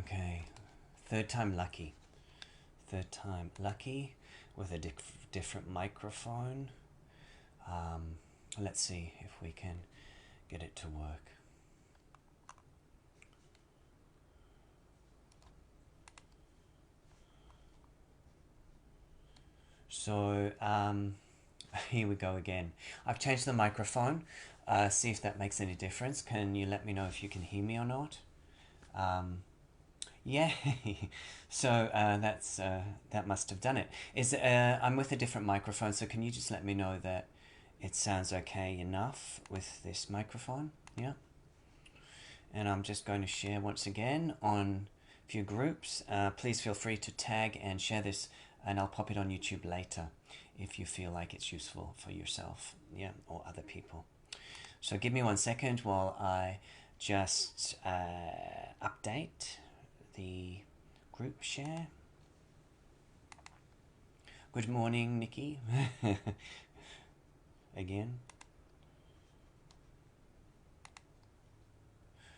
Okay, third time lucky. Third time lucky with a different microphone. Let's see if we can get it to work. So here we go again. I've changed the microphone. See if that makes any difference. Can you let me know if you can hear me or not? Yeah, so that must have done it. I'm with a different microphone, so can you just let me know that it sounds okay enough with this microphone? Yeah. And I'm just going to share once again on a few groups. Please feel free to tag and share this, and I'll pop it on YouTube later if you feel like it's useful for yourself, yeah, or other people. So give me 1 second while I just update the group share. Good morning, Nikki. Again.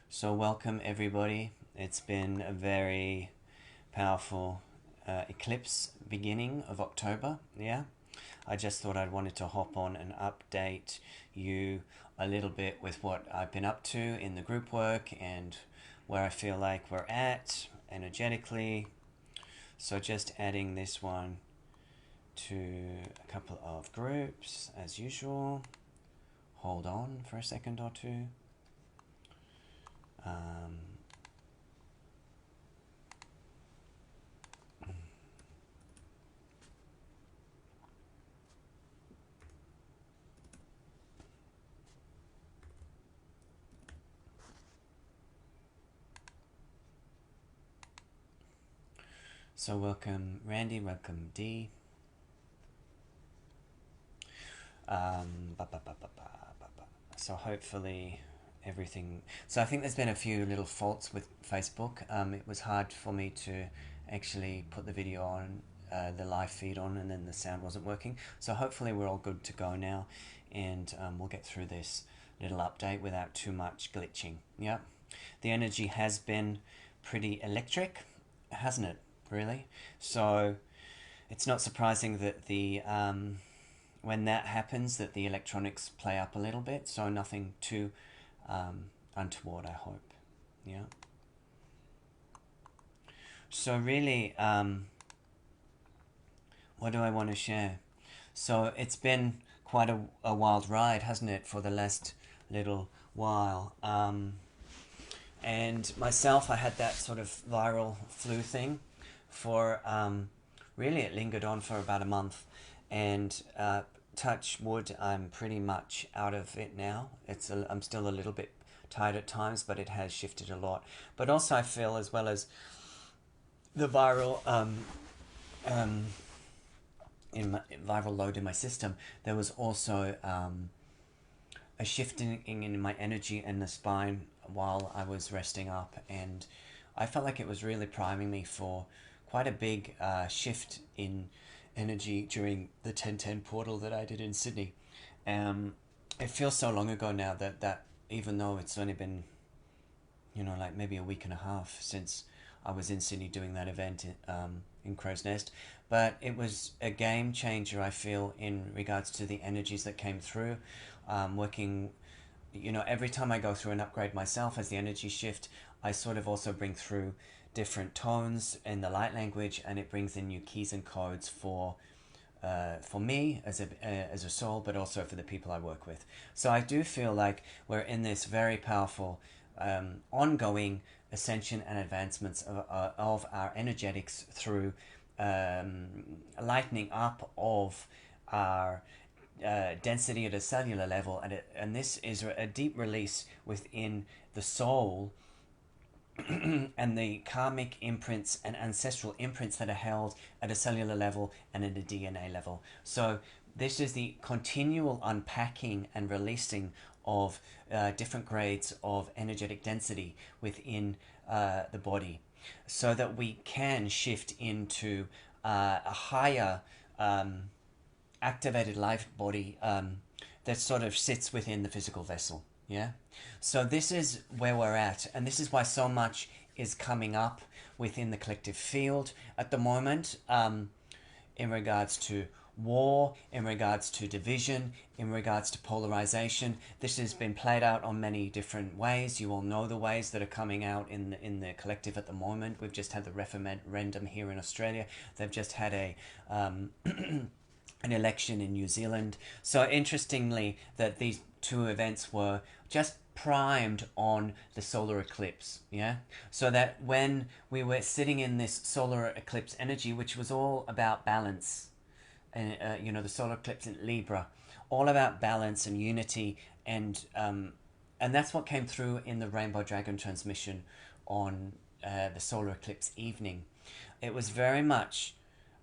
So welcome everybody. It's been a very powerful eclipse beginning of October, yeah. I just thought I'd wanted to hop on and update you a little bit with what I've been up to in the group work and where I feel like we're at energetically. So just adding this one to a couple of groups as usual. Hold on for a second or two. So welcome Randy, welcome Dee. So hopefully everything. So I think there's been a few little faults with Facebook. It was hard for me to actually put the video on, the live feed on, and then the sound wasn't working. So hopefully we're all good to go now, and we'll get through this little update without too much glitching. Yeah, the energy has been pretty electric, hasn't it? Really. So it's not surprising that the when that happens, that the electronics play up a little bit. So nothing too untoward, I hope. Yeah. So really, what do I want to share? So it's been quite a wild ride, hasn't it, for the last little while. And myself, I had that sort of viral flu thing for, really it lingered on for about a month. And touch wood, I'm pretty much out of it now. I'm still a little bit tired at times, but it has shifted a lot. But also I feel, as well as the viral viral load in my system, there was also a shifting in my energy in the spine while I was resting up, and I felt like it was really priming me for quite a big shift in energy during the 1010 portal that I did in Sydney. It feels so long ago now that even though it's only been, like maybe a week and a half since I was in Sydney doing that event in Crow's Nest, but it was a game changer, I feel, in regards to the energies that came through. Working, every time I go through an upgrade myself, as the energy shift, I sort of also bring through different tones in the light language, and it brings in new keys and codes for me as a soul, but also for the people I work with. So I do feel like we're in this very powerful ongoing ascension and advancements of our energetics through lightening up of our density at a cellular level, and this is a deep release within the soul and the karmic imprints and ancestral imprints that are held at a cellular level and at a DNA level. So this is the continual unpacking and releasing of different grades of energetic density within the body, so that we can shift into a higher activated life body that sort of sits within the physical vessel. Yeah. So this is where we're at, and this is why so much is coming up within the collective field at the moment, in regards to war, in regards to division, in regards to polarization. This has been played out on many different ways. You all know the ways that are coming out in the collective at the moment. We've just had the referendum here in Australia. They've just had a an election in New Zealand. So interestingly, that these two events were just primed on the solar eclipse, yeah? So that when we were sitting in this solar eclipse energy, which was all about balance, and the solar eclipse in Libra, all about balance and unity, and that's what came through in the Rainbow Dragon transmission on the solar eclipse evening. It was very much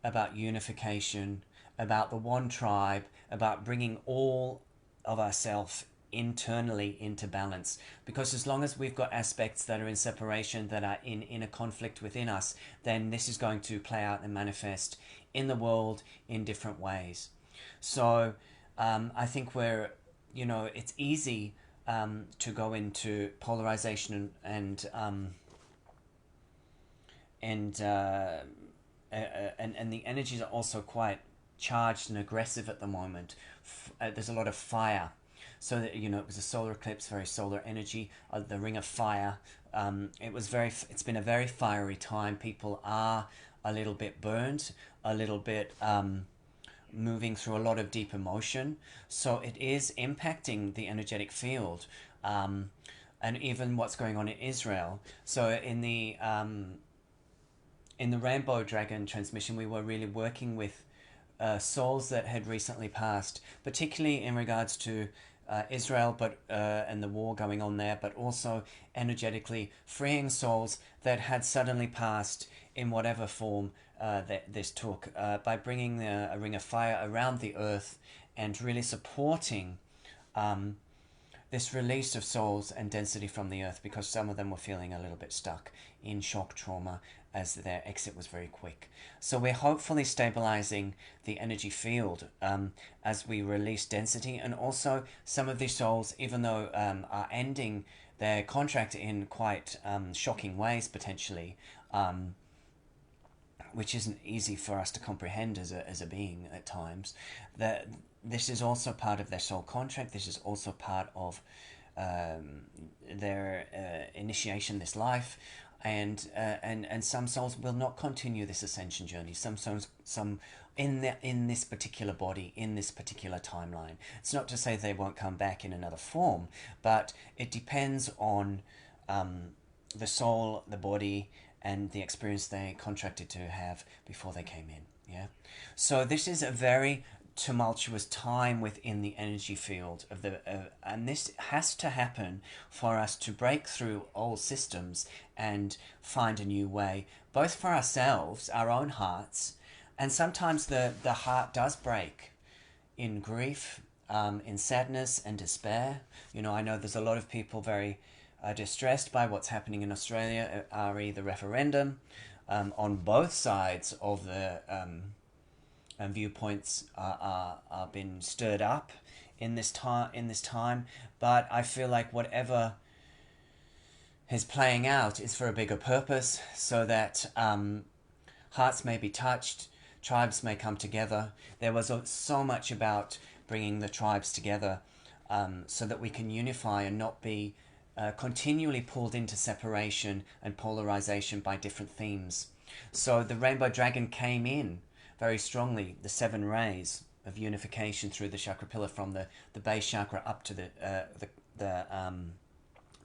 about unification, about the one tribe, about bringing all of ourselves internally into balance. Because as long as we've got aspects that are in separation, that are in a conflict within us, then this is going to play out and manifest in the world in different ways. So I think it's easy to go into polarization and the energies are also quite charged and aggressive at the moment. There's a lot of fire. So that, it was a solar eclipse, very solar energy, the ring of fire. It's been a very fiery time. People are a little bit burnt, a little bit moving through a lot of deep emotion. So it is impacting the energetic field, and even what's going on in Israel. So in the Rainbow Dragon transmission, we were really working with souls that had recently passed, particularly in regards to Israel, but and the war going on there, but also energetically freeing souls that had suddenly passed in whatever form that this took, by bringing a ring of fire around the earth and really supporting this release of souls and density from the earth, because some of them were feeling a little bit stuck in shock trauma as their exit was very quick. So we're hopefully stabilizing the energy field as we release density, and also some of these souls, even though are ending their contract in quite shocking ways potentially, which isn't easy for us to comprehend as a being at times, that this is also part of their soul contract. This is also part of their initiation, this life, and some souls will not continue this ascension journey. Some souls, in this particular body, in this particular timeline. It's not to say they won't come back in another form, but it depends on the soul, the body, and the experience they contracted to have before they came in. Yeah. So this is a very tumultuous time within the energy field of and this has to happen for us to break through old systems and find a new way, both for ourselves, our own hearts, and sometimes the heart does break in grief, in sadness and despair. I know there's a lot of people very distressed by what's happening in Australia, re the referendum, on both sides of the viewpoints are been stirred up in this time. But I feel like whatever is playing out is for a bigger purpose, so that hearts may be touched, tribes may come together. There was so much about bringing the tribes together, so that we can unify and not be continually pulled into separation and polarization by different themes. So the Rainbow Dragon came in very strongly, the 7 rays of unification through the chakra pillar, from the base chakra up to the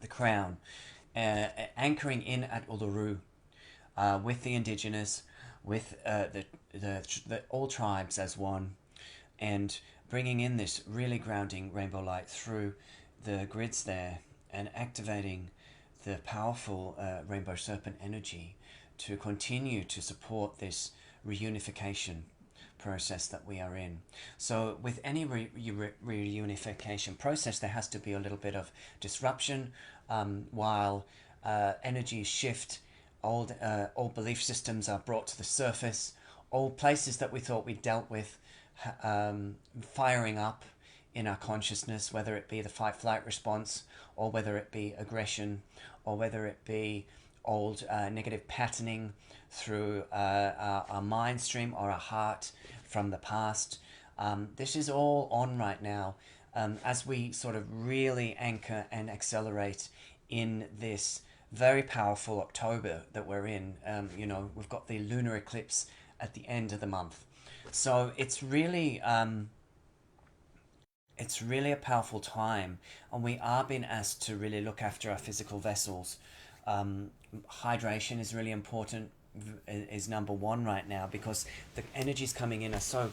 crown, anchoring in at Uluru, with the indigenous, with the all tribes as one, and bringing in this really grounding rainbow light through the grids there, and activating the powerful rainbow serpent energy to continue to support this reunification process that we are in. So with any reunification process, there has to be a little bit of disruption, while energies shift, old belief systems are brought to the surface, old places that we thought we dealt with firing up in our consciousness, whether it be the fight-flight response, or whether it be aggression, or whether it be old negative patterning through our mind stream or our heart from the past. This is all on right now as we sort of really anchor and accelerate in this very powerful October that we're in. We've got the lunar eclipse at the end of the month. So it's really a powerful time, and we are being asked to really look after our physical vessels. Hydration is really important, is number one right now, because the energies coming in are so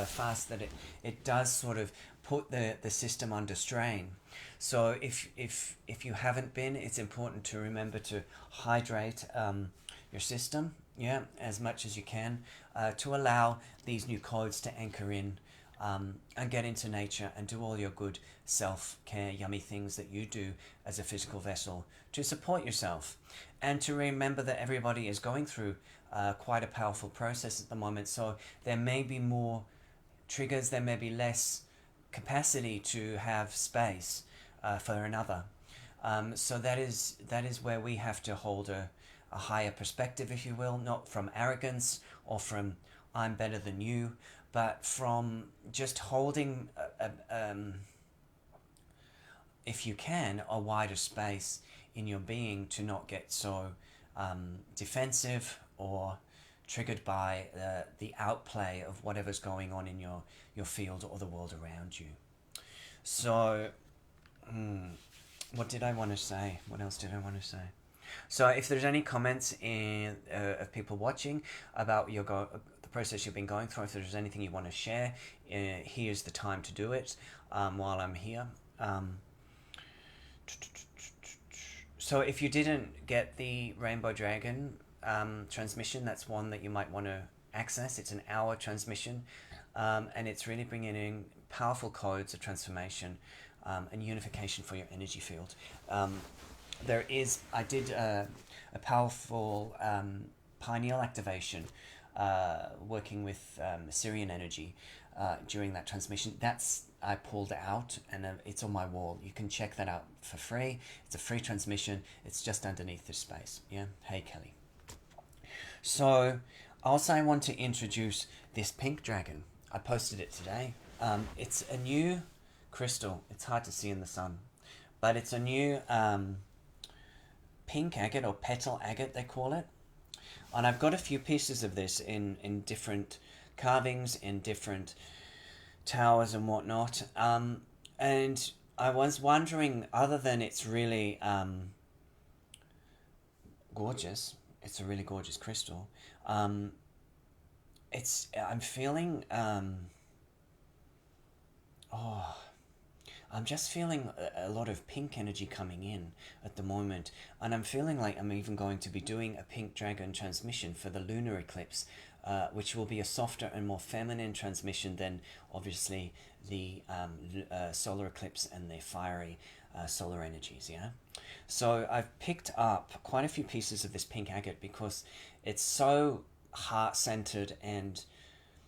fast that it does sort of put the system under strain. So if you haven't been, it's important to remember to hydrate your system, yeah, as much as you can, to allow these new codes to anchor in, and get into nature and do all your good self-care, yummy things that you do as a physical vessel to support yourself, and to remember that everybody is going through quite a powerful process at the moment. So there may be more triggers, there may be less capacity to have space for another. So that is where we have to hold a higher perspective, if you will, not from arrogance or from I'm better than you, but from just holding, if you can, a wider space in your being to not get so defensive or triggered by the outplay of whatever's going on in your field or the world around you. So, what did I want to say? What else did I want to say? So if there's any comments of people watching about the process you've been going through, if there's anything you want to share, here's the time to do it while I'm here. So if you didn't get the Rainbow Dragon transmission, that's one that you might want to access. It's an hour transmission, and it's really bringing in powerful codes of transformation and unification for your energy field. I did a powerful pineal activation working with Syrian energy during that transmission. I pulled out, and it's on my wall. You can check that out for free. It's a free transmission. It's just underneath this space. Yeah. Hey, Kelly. So also I want to introduce this pink dragon. I posted it today. It's a new crystal. It's hard to see in the sun, but it's a new pink agate, or petal agate they call it. And I've got a few pieces of this in different carvings, in different towers and whatnot. And I was wondering, other than it's really gorgeous, it's a really gorgeous crystal. I'm feeling I'm just feeling a lot of pink energy coming in at the moment, and I'm feeling like I'm even going to be doing a pink dragon transmission for the lunar eclipse, which will be a softer and more feminine transmission than obviously the solar eclipse and the fiery solar energies. Yeah, so I've picked up quite a few pieces of this pink agate because it's so heart-centered and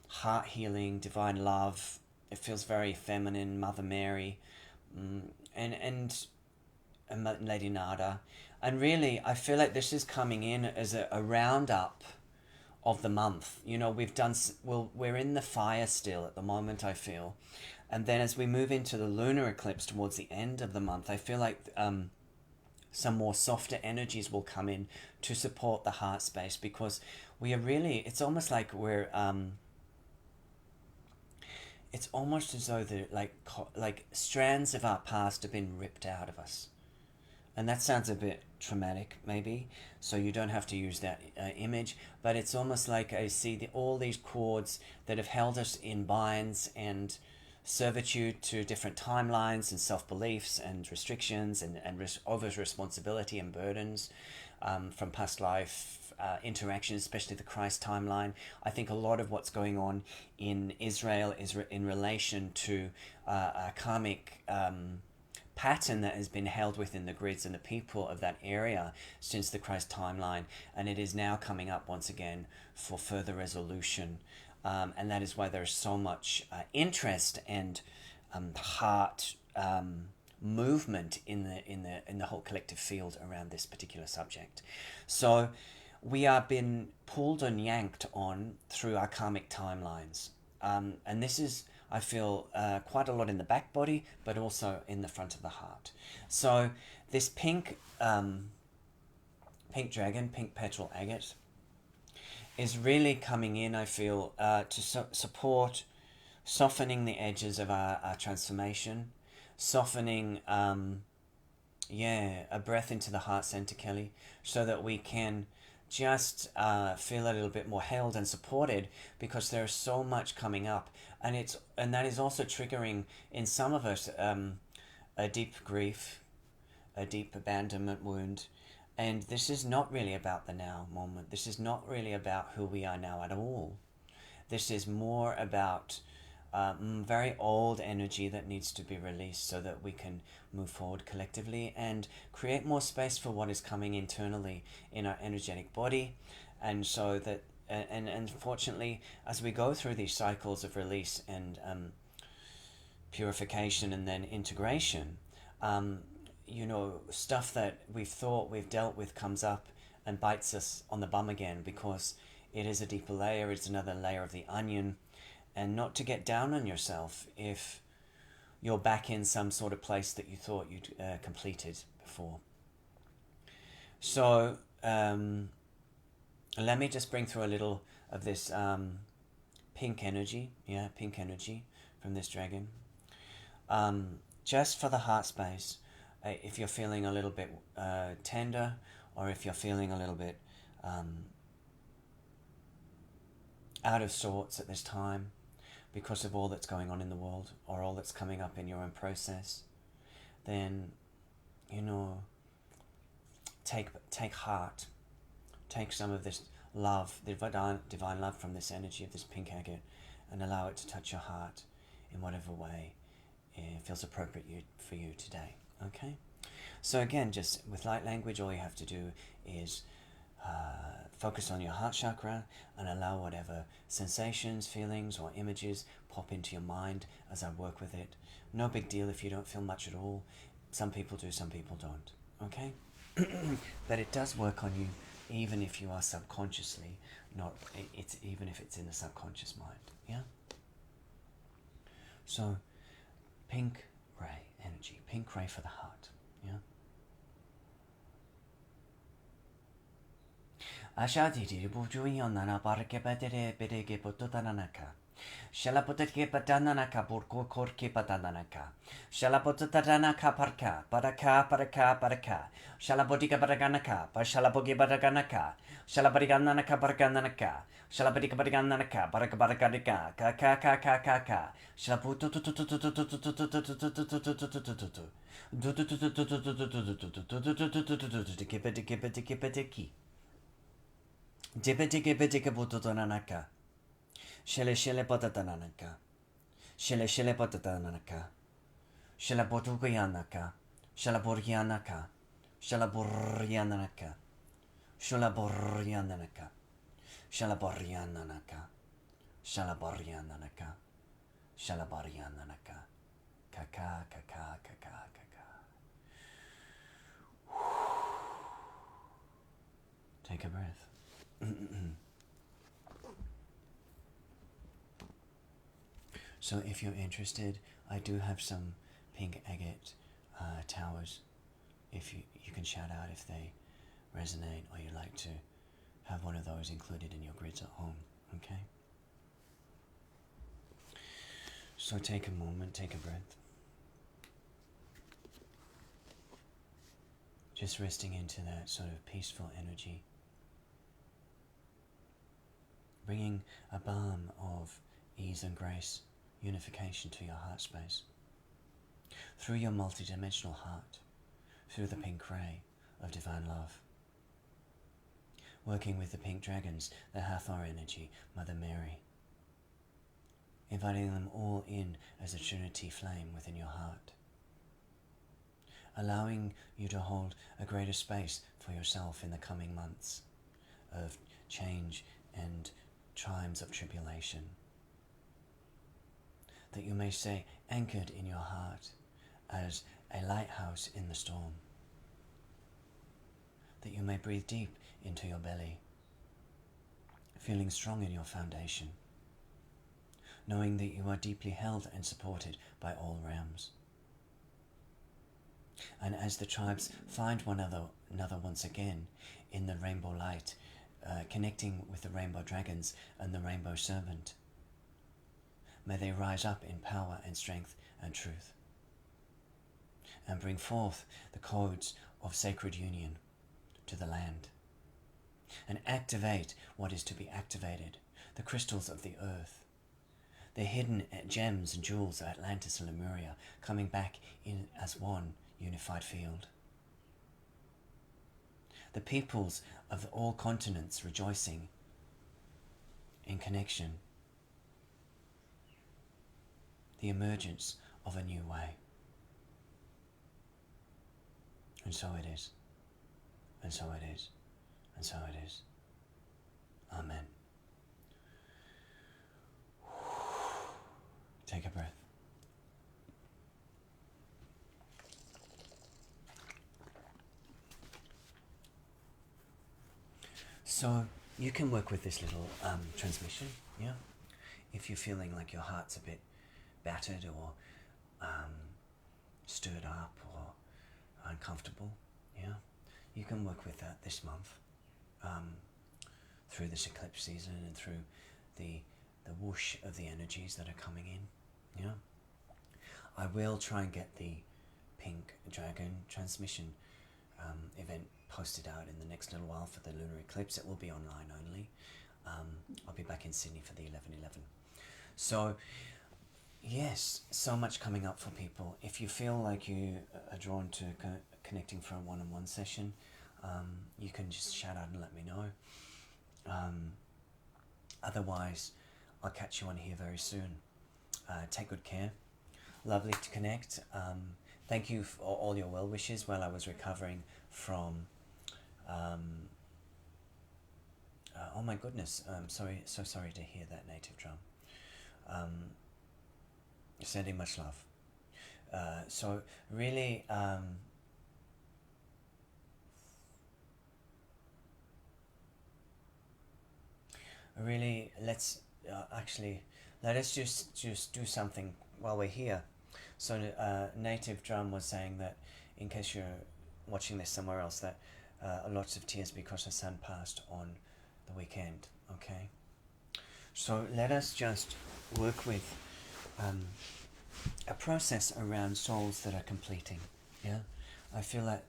heart healing, divine love. It feels very feminine, Mother Mary, and Lady Nada. And really, I feel like this is coming in as a roundup of the month. You know, we're in the fire still at the moment, I feel. And then as we move into the lunar eclipse towards the end of the month, I feel like some more softer energies will come in to support the heart space, because we are really, it's almost like we're... it's almost as though the like strands of our past have been ripped out of us, and that sounds a bit traumatic, maybe. So you don't have to use that image, but it's almost like I see all these cords that have held us in binds and servitude to different timelines and self-beliefs and restrictions and over responsibility and burdens from past life interactions, especially the Christ timeline. I think a lot of what's going on in Israel is in relation to a karmic pattern that has been held within the grids and the people of that area since the Christ timeline, and it is now coming up once again for further resolution. And that is why there's so much interest and heart movement in the whole collective field around this particular subject. So we are being pulled and yanked on through our karmic timelines, and this is, I feel, quite a lot in the back body, but also in the front of the heart. So this pink dragon, pink petal agate, is really coming in, I feel, to support softening the edges of our transformation, softening, a breath into the heart center, Kelly, so that we can just feel a little bit more held and supported, because there is so much coming up, and that is also triggering in some of us a deep grief, a deep abandonment wound. And this is not really about the now moment. This is not really about who we are now at all. This is more about very old energy that needs to be released so that we can move forward collectively and create more space for what is coming internally in our energetic body. And so that, and unfortunately, as we go through these cycles of release and purification and then integration, stuff that we've thought we've dealt with comes up and bites us on the bum again, because it is a deeper layer, it's another layer of the onion. And not to get down on yourself if you're back in some sort of place that you thought you'd completed before. So let me just bring through a little of this pink energy from this dragon. Just for the heart space, if you're feeling a little bit tender, or if you're feeling a little bit out of sorts at this time because of all that's going on in the world, or all that's coming up in your own process, then, take heart. Take some of this love, the divine love from this energy of this pink agate, and allow it to touch your heart in whatever way it feels appropriate for you today. Okay? So again, just with light language, all you have to do is focus on your heart chakra and allow whatever sensations, feelings, or images pop into your mind as I work with it. No big deal if you don't feel much at all. Some people do, some people don't. Okay? But it does work on you, even if you are subconsciously even if it's in the subconscious mind. Yeah? So, pink ray energy, pink ray for the heart. Yeah? Ashadiri bujuyanana barkebatere berege pototanaka. Shalapotate patanaka burko korke patanaka. Shalapotatanaka parka, paraka. Shalabotika baraganaka, shalabogi baraganaka. Shalabariganaka baraganaka. Shalabadika baraganaka, barakabaraka, kaka. Shalaputu. Dippetika butotanaka. Shele potatanaka. Shele potatanaka. Shalabotuyanaka. Shalaborianaka. Shalaborianaka. Shalaborianaka. Shalaborianaka. Shalaborianaka. Shalaborianaka. Kaka. Take a breath. So if you're interested, I do have some pink agate towers. If you can shout out if they resonate, or you'd like to have one of those included in your grids at home. Okay? So take a moment, take a breath. Just resting into that sort of peaceful energy. Bringing a balm of ease and grace, unification to your heart space. Through your multidimensional heart, through the pink ray of divine love. Working with the pink dragons, the Hathor energy, Mother Mary. Inviting them all in as a Trinity flame within your heart. Allowing you to hold a greater space for yourself in the coming months of change and times of tribulation. That you may stay anchored in your heart as a lighthouse in the storm, that you may breathe deep into your belly, feeling strong in your foundation, knowing that you are deeply held and supported by all realms. And as the tribes find one another once again in the rainbow light, connecting with the rainbow dragons and the rainbow serpent, may they rise up in power and strength and truth, and bring forth the codes of sacred union to the land, and activate what is to be activated, the crystals of the earth, the hidden gems and jewels of Atlantis and Lemuria coming back in as one unified field. The peoples of all continents rejoicing in connection, the emergence of a new way. And so it is, and so it is, and so it is. Amen. Take a breath. So you can work with this little transmission, yeah? If you're feeling like your heart's a bit battered or stirred up or uncomfortable, yeah? You can work with that this month through this eclipse season and through the whoosh of the energies that are coming in, yeah? I will try and get the pink dragon transmission event posted out in the next little while for the lunar eclipse. It will be online only. I'll be back in Sydney for the 11/11. So yes, so much coming up for people. If you feel like you are drawn to connecting for a one-on-one session, you can just shout out and let me know. Otherwise, I'll catch you on here very soon. Take good care. Lovely to connect. Thank you for all your well wishes while I was recovering from oh my goodness, so sorry to hear that, Native Drum. Sending much love. So really let's let us just do something while we're here. So Native Drum was saying that, in case you're watching this somewhere else, that lots of tears because her son passed on the weekend. Okay, so let us just work with a process around souls that are completing. Yeah, I feel that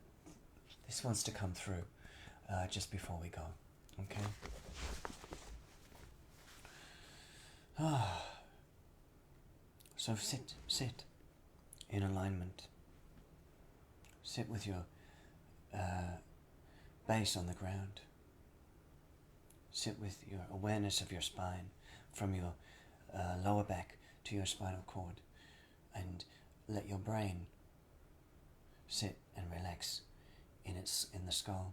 this wants to come through just before we go. Okay. So sit in alignment. Sit with your base on the ground. Sit with your awareness of your spine, from your lower back to your spinal cord, and let your brain sit and relax in the skull.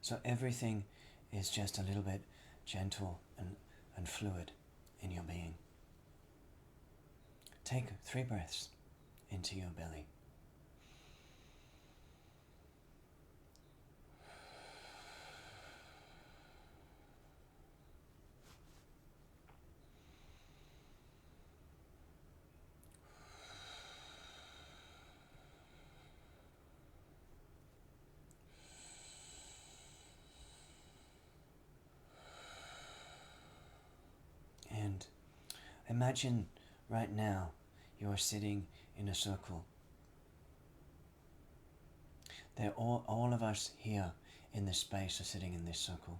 So everything is just a little bit gentle and fluid in your being. Take 3 breaths into your belly. And imagine right now you are sitting in a circle. They're all of us here in this space are sitting in this circle.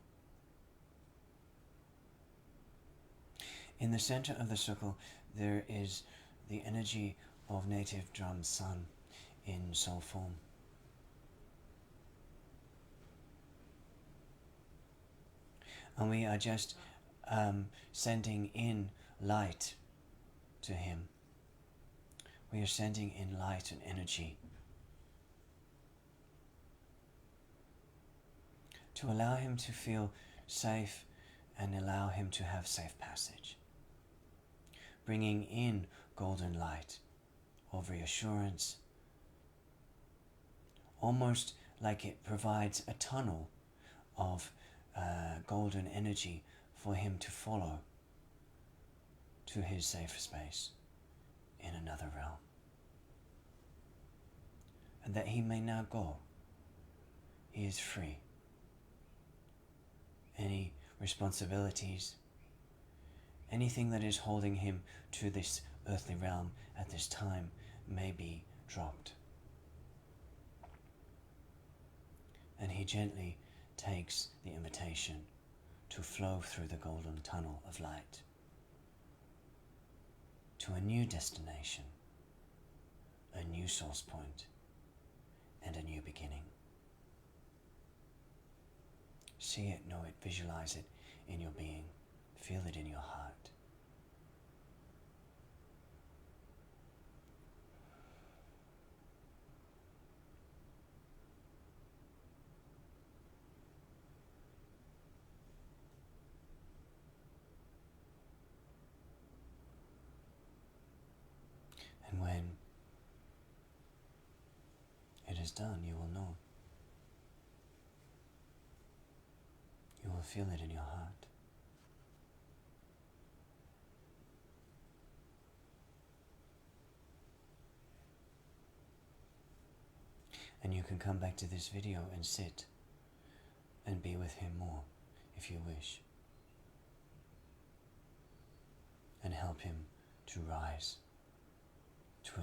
In the center of the circle, there is the energy of Native Drum's son in soul form. And we are just sending in light to him. We are sending in light and energy to allow him to feel safe and allow him to have safe passage. Bringing in golden light of reassurance, almost like it provides a tunnel of golden energy for him to follow to his safe space in another realm. And that he may now go. He is free. Any responsibilities, anything that is holding him to this earthly realm at this time may be dropped. And he gently takes the invitation to flow through the golden tunnel of light to a new destination, a new source point, and a new beginning. See it, know it, visualize it in your being, feel it in your heart. And when it is done, you will know. You will feel it in your heart. And you can come back to this video and sit and be with him more if you wish. And help him to rise to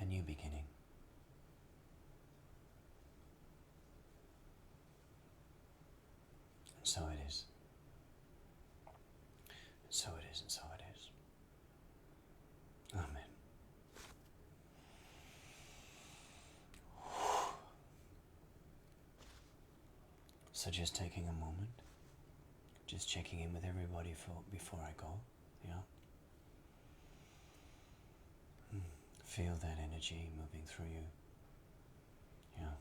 a new beginning. And so it is. And so it is, and so it is. Amen. So just taking a moment, just checking in with everybody before I go, yeah? Feel that energy moving through you, yeah?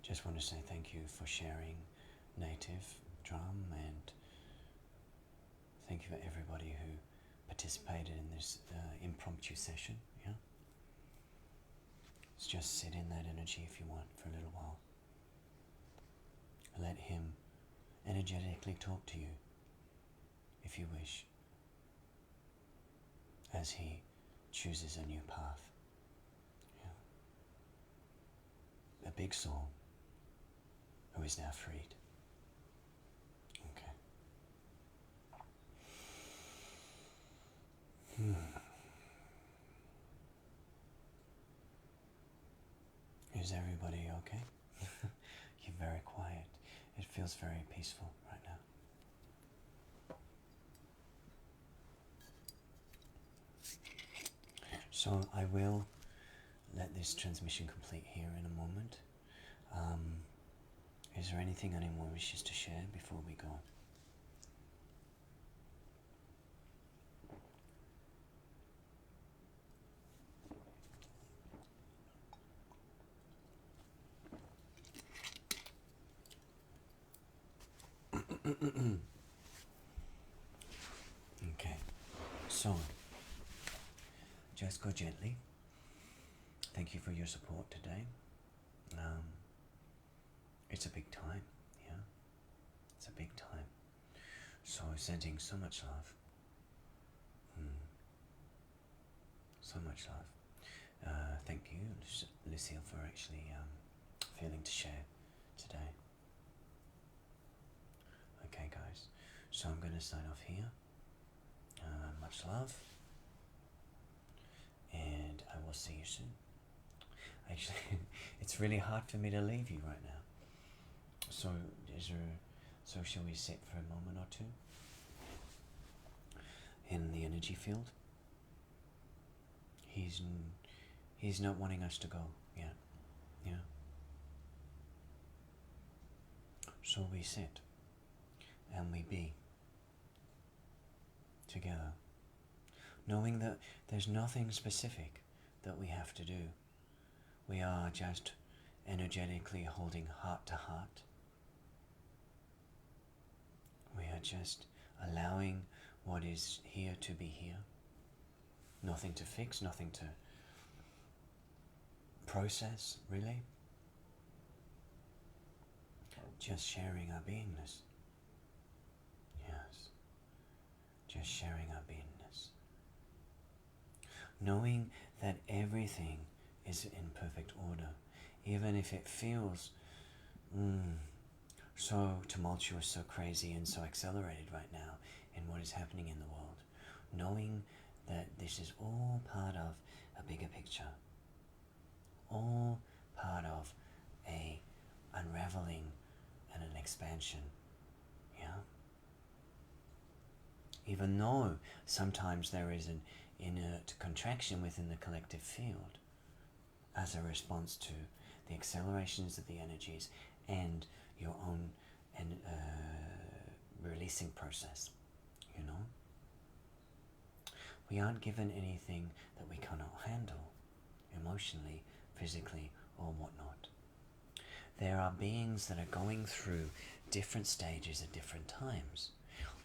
Just want to say thank you for sharing Native Drum, and thank you for everybody who participated in this impromptu session, yeah? Let's just sit in that energy if you want for a little while. Let him energetically talk to you, if you wish, as he chooses a new path. Yeah. A big soul who is now freed. Okay. Is everybody okay? You're very quiet. It feels very peaceful right now. So I will let this transmission complete here in a moment. Is there anything anyone wishes to share before we go? Okay, so just go gently. Thank you for your support today. It's a big time, yeah? It's a big time. So sending so much love. So much love. Thank you, Lucille, for actually feeling to share today. Okay, guys. So I'm going to sign off here. Much love. And I will see you soon. Actually, it's really hard for me to leave you right now. So shall we sit for a moment or two in the energy field? He's not wanting us to go yet. Yeah. So we sit and we be together, knowing that there's nothing specific that we have to do. We are just energetically holding heart to heart. We are just allowing what is here to be here. Nothing to fix, nothing process, really. Just sharing our beingness. Yes. Just sharing our beingness. Knowing that everything is in perfect order, even if it feels so tumultuous, so crazy, and so accelerated right now in what is happening in the world. Knowing that this is all part of a bigger picture, all part of a unraveling and an expansion. Yeah. Even though sometimes there is an inert contraction within the collective field as a response to the accelerations of the energies and your own releasing process, you know. We aren't given anything that we cannot handle, emotionally, physically, or whatnot. There are beings that are going through different stages at different times.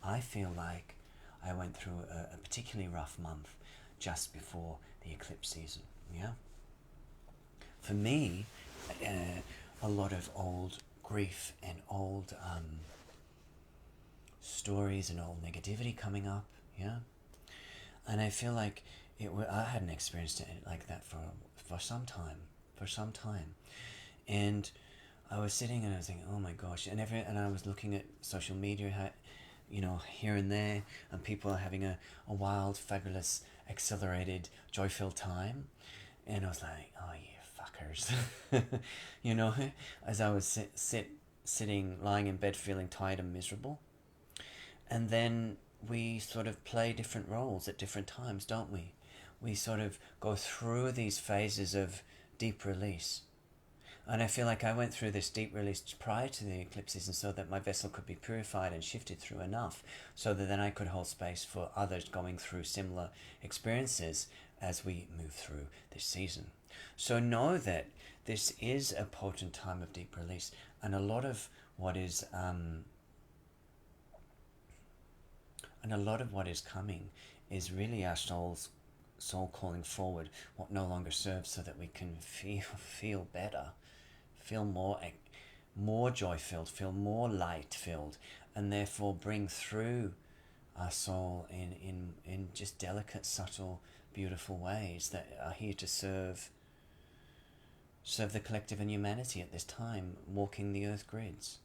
I feel like I went through a particularly rough month just before the eclipse season, yeah? For me, a lot of old grief and old stories and old negativity coming up, yeah? And I feel like I hadn't experienced it like that for some time. And I was sitting and I was thinking, oh my gosh, and I was looking at social media, here and there, and people are having a wild, fabulous, accelerated, joy-filled time. And I was like, oh, you fuckers. As I was sitting, lying in bed feeling tired and miserable. And then we sort of play different roles at different times, don't we? We sort of go through these phases of deep release. And I feel like I went through this deep release prior to the eclipses, and so that my vessel could be purified and shifted through enough so that then I could hold space for others going through similar experiences as we move through this season. So know that this is a potent time of deep release, and a lot of what is coming is really our soul calling forward what no longer serves, so that we can feel better, feel more joy filled, feel more light filled, and therefore bring through our soul in just delicate, subtle, beautiful ways that are here to serve the collective and humanity at this time, walking the earth grids,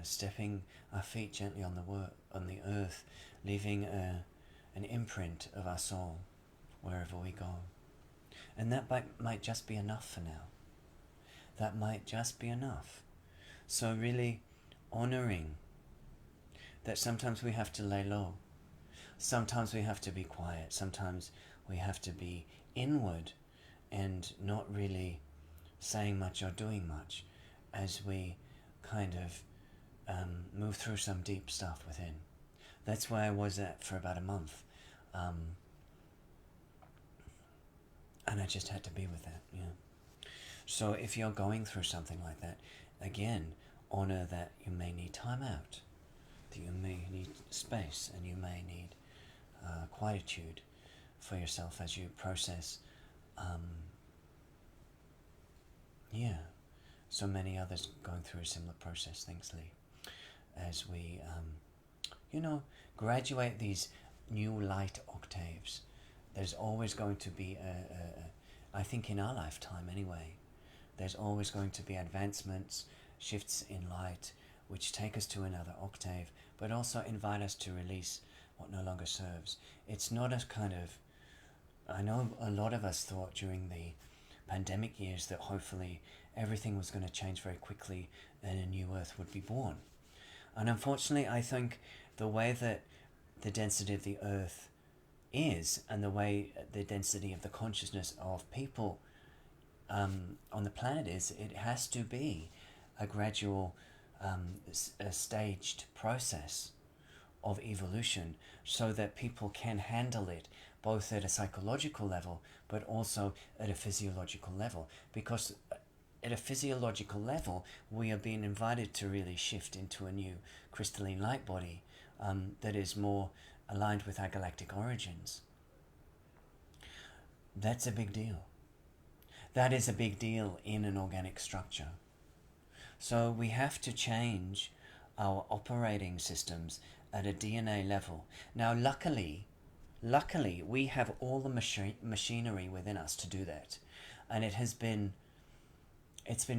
stepping our feet gently on the earth, leaving an imprint of our soul wherever we go. And that might just be enough for now. That might just be enough. So really honouring that sometimes we have to lay low. Sometimes we have to be quiet. Sometimes we have to be inward and not really saying much or doing much as we kind of move through some deep stuff within. That's where I was at for about a month. And I just had to be with that, yeah. So if you're going through something like that, again, honor that you may need time out, that you may need space, and you may need quietude for yourself as you process, so many others going through a similar process. Thanks, Lee. As we, graduate these new light octaves, there's always going to be I think in our lifetime anyway, there's always going to be advancements, shifts in light, which take us to another octave, but also invite us to release what no longer serves. It's not a kind of, I know a lot of us thought during the pandemic years that hopefully everything was going to change very quickly and a new earth would be born. And unfortunately, I think the way that the density of the earth is, and the way the density of the consciousness of people on the planet is, it has to be a gradual, a staged process of evolution, so that people can handle it both at a psychological level but also at a physiological level. Because at a physiological level, we are being invited to really shift into a new crystalline light body that is more aligned with our galactic origins. That's a big deal. That is a big deal in an organic structure. So we have to change our operating systems at a DNA level. Now, luckily, we have all the machinery within us to do that, and it's been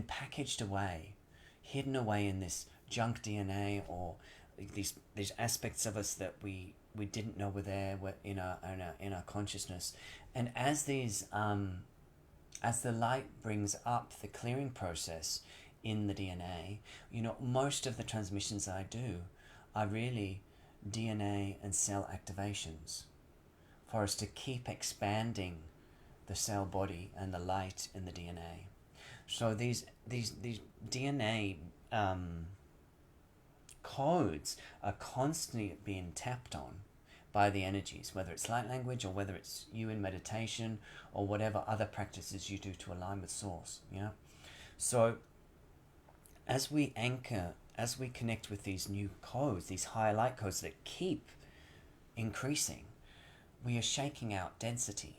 packaged away, hidden away in this junk DNA, or these aspects of us that we didn't know were there, were in our consciousness. And as the light brings up the clearing process in the DNA, most of the transmissions I do are really DNA and cell activations for us to keep expanding the cell body and the light in the DNA. So these DNA codes are constantly being tapped on by the energies, whether it's light language or whether it's you in meditation or whatever other practices you do to align with source. So as we connect with these new codes, these higher light codes that keep increasing, we are shaking out density,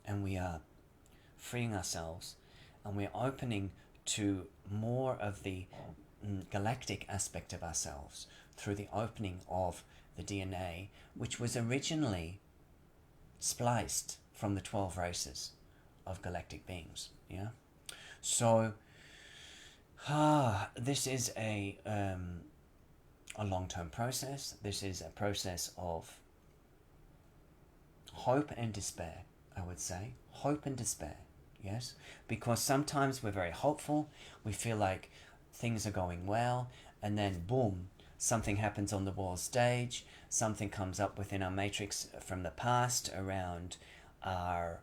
and we are freeing ourselves, and we're opening to more of the galactic aspect of ourselves through the opening of the DNA, which was originally spliced from the 12 races of galactic beings. So this is a long-term process. This is a process of hope and despair, I would say. Hope and despair, yes? Because sometimes we're very hopeful, we feel like things are going well, and then boom, something happens on the world stage, something comes up within our matrix from the past around our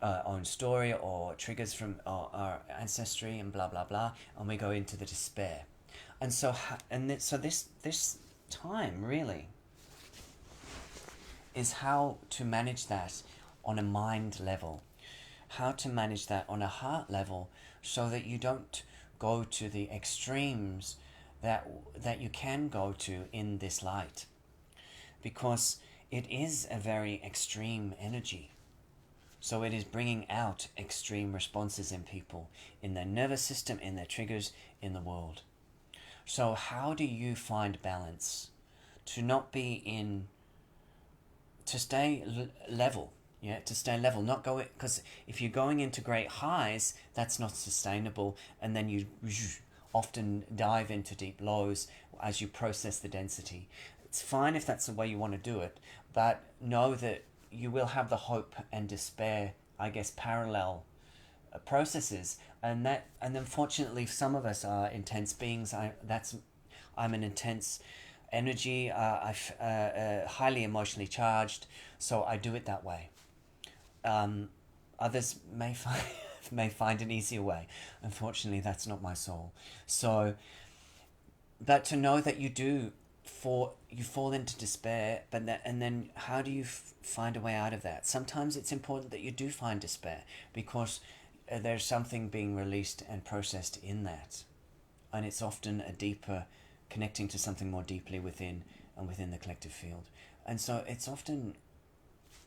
own story, or triggers from our ancestry, and blah blah blah, and we go into the despair. And so this time really is how to manage that on a mind level, how to manage that on a heart level, so that you don't go to the extremes that you can go to in this light, because it is a very extreme energy. So it is bringing out extreme responses in people, in their nervous system, in their triggers, in the world. So how do you find balance to not be in, to stay level, to stay level, not go, because if you're going into great highs, that's not sustainable, and then you often dive into deep lows as you process the density. It's fine if that's the way you want to do it, but know that you will have the hope and despair, I guess, parallel processes, and unfortunately some of us are intense beings. I'm an intense energy. I'm highly emotionally charged, so I do it that way. Others may find an easier way. Unfortunately, that's not my soul. So, but to know that you fall into despair, and then how do you find a way out of that? Sometimes it's important that you do find despair, because there's something being released and processed in that, and it's often a deeper connecting to something more deeply within the collective field. And so it's often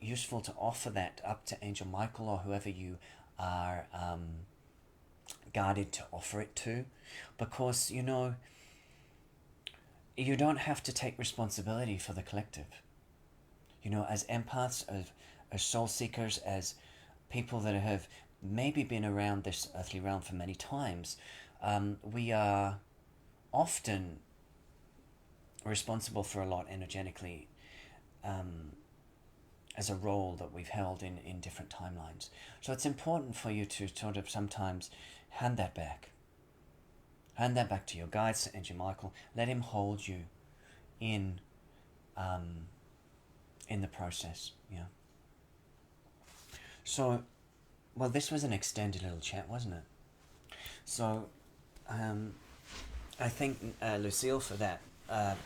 useful to offer that up to Angel Michael, or whoever you are guided to offer it to, because you don't have to take responsibility for the collective. As empaths, as soul seekers, as people that have maybe been around this earthly realm for many times, we are often responsible for a lot energetically, as a role that we've held in different timelines. So it's important for you to sort of sometimes hand that back. Hand that back to your guides, Angel Michael. Let him hold you in the process. So, well, this was an extended little chat, wasn't it? So, I thank Lucille for that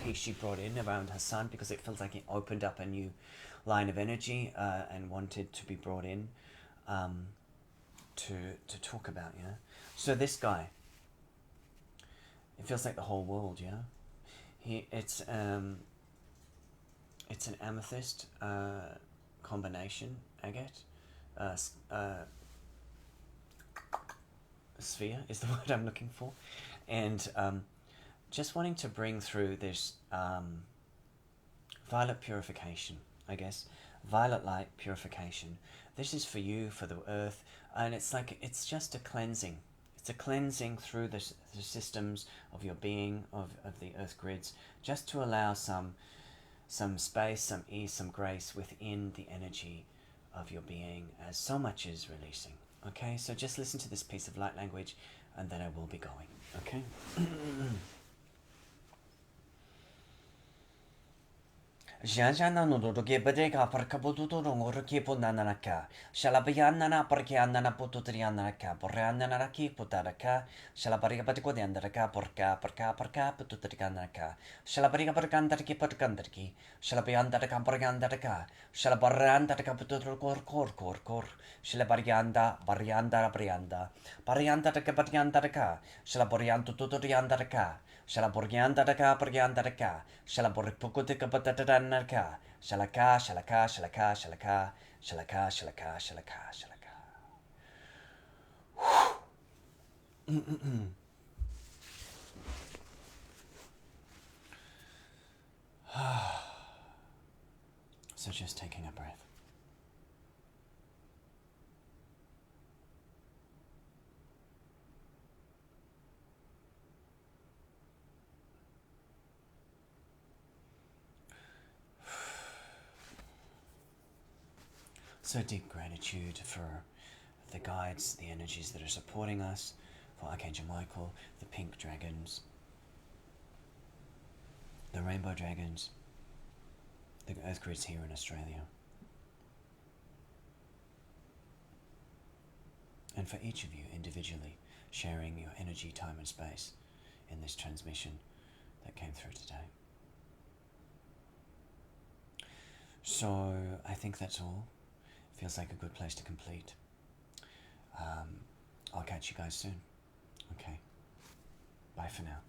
piece she brought in around her son, because it feels like it opened up a new line of energy and wanted to be brought in to talk about. So this guy, it feels like the whole world. It's an amethyst combination agate, sphere is the word I'm looking for, and just wanting to bring through this violet purification, I guess, violet light purification. This is for you, for the earth, and it's like it's just a cleansing. It's a cleansing through the systems of your being, of the earth grids, just to allow some space, some ease, some grace within the energy of your being as so much is releasing. Okay, so just listen to this piece of light language and then I will be going. Okay? Jajana no do ke bedeka par kabutu ngoro ke punanaka. Shalabiana na parkiana na pututriana ka porana na ki putaraka. Shalabaria patiko de andaraka porka pututrikana ka. Shalabaria parkandar ki parkandarki. Shalabianda ka parkandaka. Shalabaranda ka pututru kor. Shalabarianda brianda. Parianda ka parkanda ka. Shalaborianto tutorianda ka. Shalaborianda ka parkanda ka. Shalaboripukutika patataranaka. Shalaka. So just taking a breath. So deep gratitude for the guides, the energies that are supporting us, for Archangel Michael, the pink dragons, the rainbow dragons, the earth grids here in Australia. And for each of you individually, sharing your energy, time and space in this transmission that came through today. So I think that's all. Feels like a good place to complete. I'll catch you guys soon. Okay. Bye for now.